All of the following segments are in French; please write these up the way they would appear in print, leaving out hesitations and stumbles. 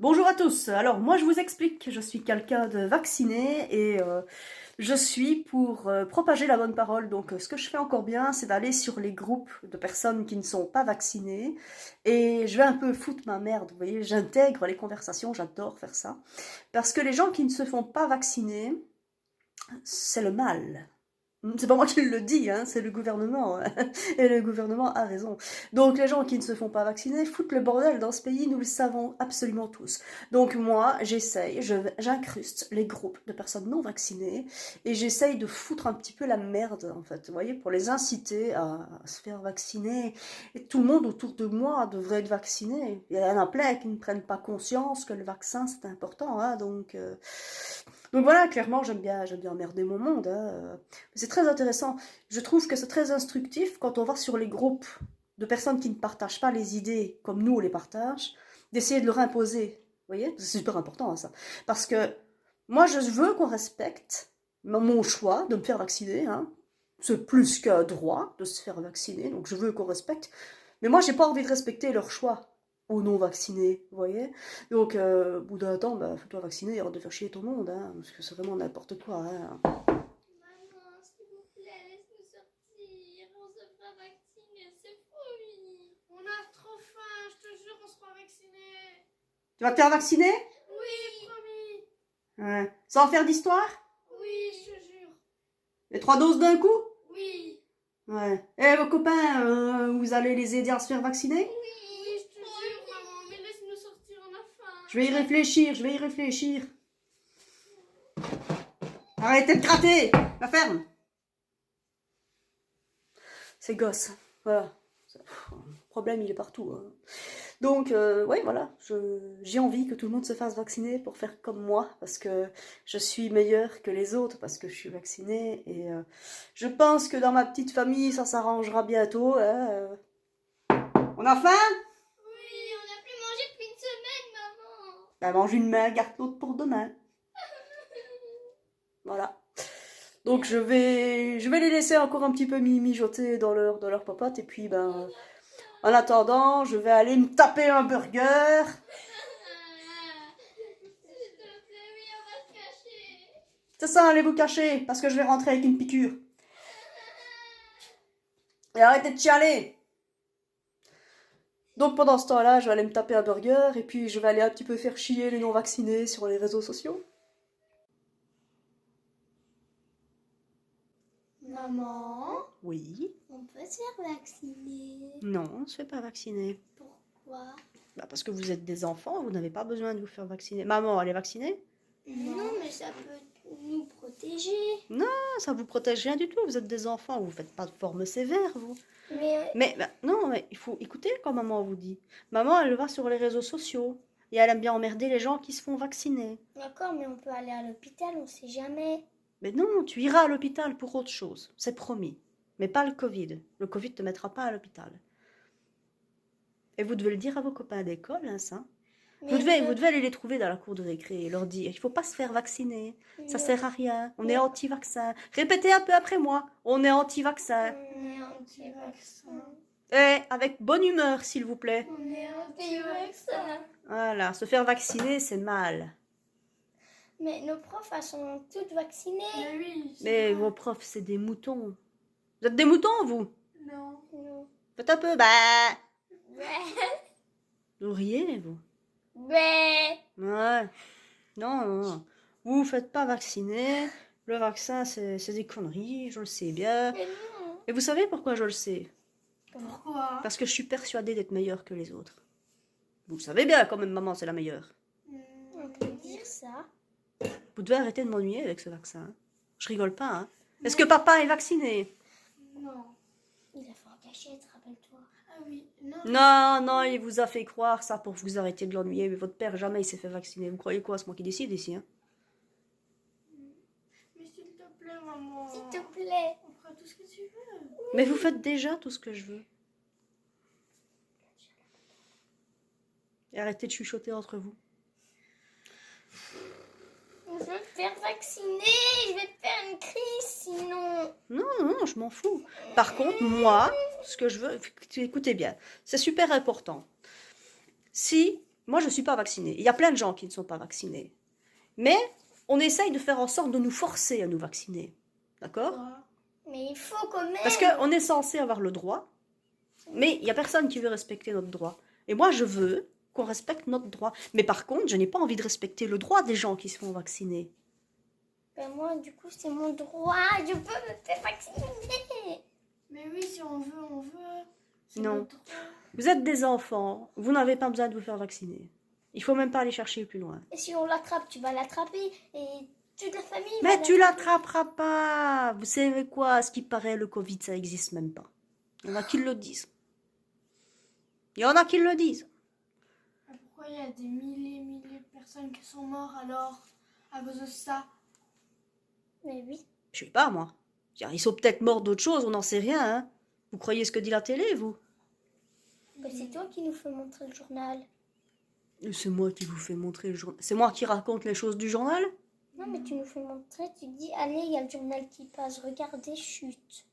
Bonjour à tous. Alors moi je vous explique, je suis quelqu'un de vacciné et je suis pour propager la bonne parole. Donc ce que je fais encore bien, c'est d'aller sur les groupes de personnes qui ne sont pas vaccinées et je vais un peu foutre ma merde, vous voyez, j'intègre les conversations, j'adore faire ça. Parce que les gens qui ne se font pas vacciner, c'est le mal. C'est pas moi qui le dis, hein, c'est le gouvernement. Et le gouvernement a raison. Donc les gens qui ne se font pas vacciner foutent le bordel dans ce pays, nous le savons absolument tous. Donc moi, j'essaye, j'incruste les groupes de personnes non vaccinées et j'essaye de foutre un petit peu la merde, en fait, vous voyez, pour les inciter à se faire vacciner. Et tout le monde autour de moi devrait être vacciné. Il y en a plein qui ne prennent pas conscience que le vaccin, c'est important, hein, donc voilà, clairement, j'aime bien emmerder mon monde, hein. C'est très intéressant. Je trouve que c'est très instructif quand on va sur les groupes de personnes qui ne partagent pas les idées comme nous on les partage, d'essayer de leur imposer. Vous voyez, c'est super important, hein, ça. Parce que moi, je veux qu'on respecte mon choix de me faire vacciner, hein. C'est plus qu'un droit de se faire vacciner, donc je veux qu'on respecte. Mais moi, j'ai pas envie de respecter leur choix aux non-vaccinés, vous voyez. Donc, au bout d'un temps, bah, fais-toi vacciner et arrête de faire chier tout le monde, hein, parce que c'est vraiment n'importe quoi, hein. Maman, s'il vous plaît, laisse-nous sortir. On se fera vacciner, c'est promis. On a trop faim, je te jure, on sera vaccinés. Tu vas te faire vacciner? Oui, promis. Ouais. Sans faire d'histoire? Oui, je te jure. Les 3 doses d'un coup? Oui. Ouais. Et vos copains, vous allez les aider à se faire vacciner? Oui, je te jure, maman, mais laisse-nous sortir, on a faim. Je vais y réfléchir, je vais y réfléchir. Arrêtez de gratter! La ferme! C'est gosse. Voilà. Le problème, il est partout, hein. Donc, ouais, voilà, j'ai envie que tout le monde se fasse vacciner pour faire comme moi, parce que je suis meilleure que les autres, parce que je suis vaccinée, et je pense que dans ma petite famille, ça s'arrangera bientôt, hein. On a faim? Oui, on n'a plus mangé depuis une semaine, maman. Ben, mange une main, garde l'autre pour demain. Voilà. Donc, je vais les laisser encore un petit peu mijoter dans leur popote, et puis, ben, en attendant, je vais aller me taper un burger. S'il te plaît, oui, on va se cacher. C'est ça, allez vous cacher, parce que je vais rentrer avec une piqûre. Et arrêtez de chialer. Donc pendant ce temps-là, je vais aller me taper un burger et puis je vais aller un petit peu faire chier les non-vaccinés sur les réseaux sociaux. Maman, Oui. on peut se faire vacciner. Non, on ne se fait pas vacciner. Pourquoi? Bah parce que vous êtes des enfants, vous n'avez pas besoin de vous faire vacciner. Maman, elle est vaccinée? Non, mais ça peut nous protéger. Non, ça vous protège rien du tout, vous êtes des enfants, vous faites pas de forme sévère, vous. Mais Mais bah, non, mais il faut écouter quand maman vous dit. Maman, elle va sur les réseaux sociaux et elle aime bien emmerder les gens qui se font vacciner. d'accord, mais on peut aller à l'hôpital, on sait jamais. Mais non, tu iras à l'hôpital pour autre chose, c'est promis. Mais pas le Covid. Le Covid ne te mettra pas à l'hôpital. Et vous devez le dire à vos copains d'école, hein, ça. Mais Vous devez aller les trouver dans la cour de récré et leur dire qu'il ne faut pas se faire vacciner. Ça sert à rien. On est anti-vaccin. Répétez un peu après moi. On est anti-vaccin. On est anti-vaccin. Et avec bonne humeur, s'il vous plaît. On est anti-vaccin. Voilà, se faire vacciner, c'est mal. Mais nos profs, elles sont toutes vaccinées. Mais oui. Mais vos profs, c'est des moutons. Vous êtes des moutons, vous? Non. Non. Faites un peu, bah. Ouais. Vous riez, vous? Ouais. Ouais. Non, non, non. Vous ne faites pas vacciner. Le vaccin, c'est des conneries, je le sais bien. Mais non. Et vous savez pourquoi je le sais? Pourquoi? Parce que je suis persuadée d'être meilleure que les autres. Vous le savez bien quand même, maman, c'est la meilleure. On peut dire ça. Vous devez arrêter de m'ennuyer avec ce vaccin, hein. Je rigole pas, hein. Est-ce que papa est vacciné? Non. Il a fait en cachette, rappelle-toi. Ah oui. Non. Non, non, il vous a fait croire ça pour que vous arrêtiez de l'ennuyer. Mais votre père, jamais il s'est fait vacciner. Vous croyez quoi? C'est moi qui décide ici, hein. Mais s'il te plaît, maman. S'il te plaît. On fera tout ce que tu veux. Mais vous faites déjà tout ce que je veux. Et arrêtez de chuchoter entre vous. Je veux me faire vacciner. Je vais te faire une crise sinon. Non, non, je m'en fous. Par contre, moi, ce que je veux, écoutez bien, c'est super important. Si Moi, je ne suis pas vaccinée. Il y a plein de gens qui ne sont pas vaccinés. Mais on essaye de faire en sorte de nous forcer à nous vacciner. D'accord? Mais il faut quand même. Parce qu'on est censé avoir le droit, mais il n'y a personne qui veut respecter notre droit. Et moi, je veux qu'on respecte notre droit. Mais par contre, je n'ai pas envie de respecter le droit des gens qui se font vacciner. Ben moi, du coup, c'est mon droit. Je peux me faire vacciner. Mais oui, si on veut, on veut. C'est Non. notre droit. Vous êtes des enfants, vous n'avez pas besoin de vous faire vacciner. Il faut même pas aller chercher plus loin. Et si on l'attrape, tu vas l'attraper et toute la famille va Mais tu l'attraper. l'attraperas pas. Vous savez quoi? À ce qui paraît, le Covid, ça n'existe même pas. Il y en a qui le disent. Il y en a qui le disent. Pourquoi il y a des milliers de personnes qui sont mortes alors à cause de ça? Mais oui. Je sais pas, moi. Ils sont peut-être morts d'autre chose, on n'en sait rien. Hein. Vous croyez ce que dit la télé, vous? Ben, c'est toi qui nous fais montrer le journal. C'est moi qui vous fais montrer le journal. C'est moi qui raconte les choses du journal? Non, mais tu nous fais montrer, tu dis, allez, il y a le journal qui passe, regardez, chute.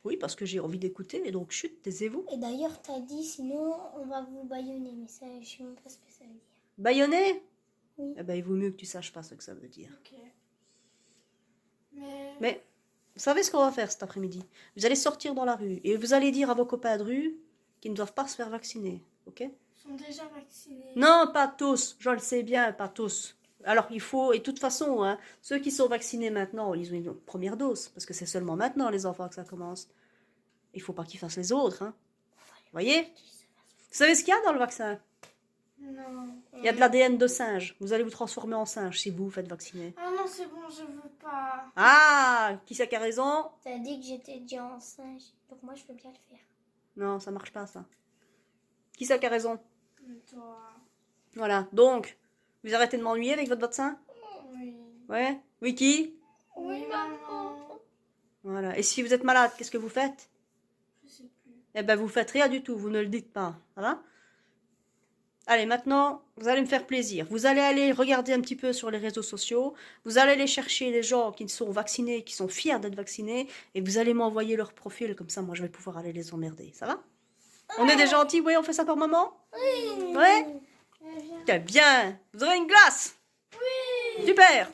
Oui, parce que j'ai envie d'écouter, et donc chut, taisez-vous. Et d'ailleurs, t'as dit, sinon, on va vous bâillonner, mais ça, je sais même pas ce que ça veut dire. Baïonné? Oui. Eh ben, il vaut mieux que tu saches pas ce que ça veut dire. Ok. Mais, vous savez ce qu'on va faire cet après-midi? Vous allez sortir dans la rue, et vous allez dire à vos copains de rue qu'ils ne doivent pas se faire vacciner, ok? Ils sont déjà vaccinés. Non, pas tous, je le sais bien, pas tous. Alors il faut, et de toute façon, hein, ceux qui sont vaccinés maintenant, ils ont une première dose, parce que c'est seulement maintenant les enfants que ça commence. Il faut pas qu'ils fassent les autres, hein. Vous voyez? Vous savez ce qu'il y a dans le vaccin? Non. Il y a de l'ADN de singe. Vous allez vous transformer en singe si vous vous faites vacciner. Ah non, c'est bon, je veux pas. Ah, qui c'est qui a raison? T'as dit que j'étais déjà en singe, donc moi je veux bien le faire. Non, ça marche pas ça. Qui c'est qui a raison? Toi. Voilà, donc, vous arrêtez de m'ennuyer avec votre vaccin? Oui. Ouais? Oui, qui? Oui, maman. Voilà. Et si vous êtes malade, qu'est-ce que vous faites? Je sais plus. Eh ben, vous faites rien du tout, vous ne le dites pas. Ça va? Allez, maintenant, vous allez me faire plaisir. Vous allez aller regarder un petit peu sur les réseaux sociaux. Vous allez aller chercher les gens qui sont vaccinés, qui sont fiers d'être vaccinés. Et vous allez m'envoyer leur profil. Comme ça, moi, je vais pouvoir aller les emmerder. Ça va? On est des gentils, oui, on fait ça pour maman? Oui. Ouais? Viens. Très bien. Vous aurez une glace? Oui. Super.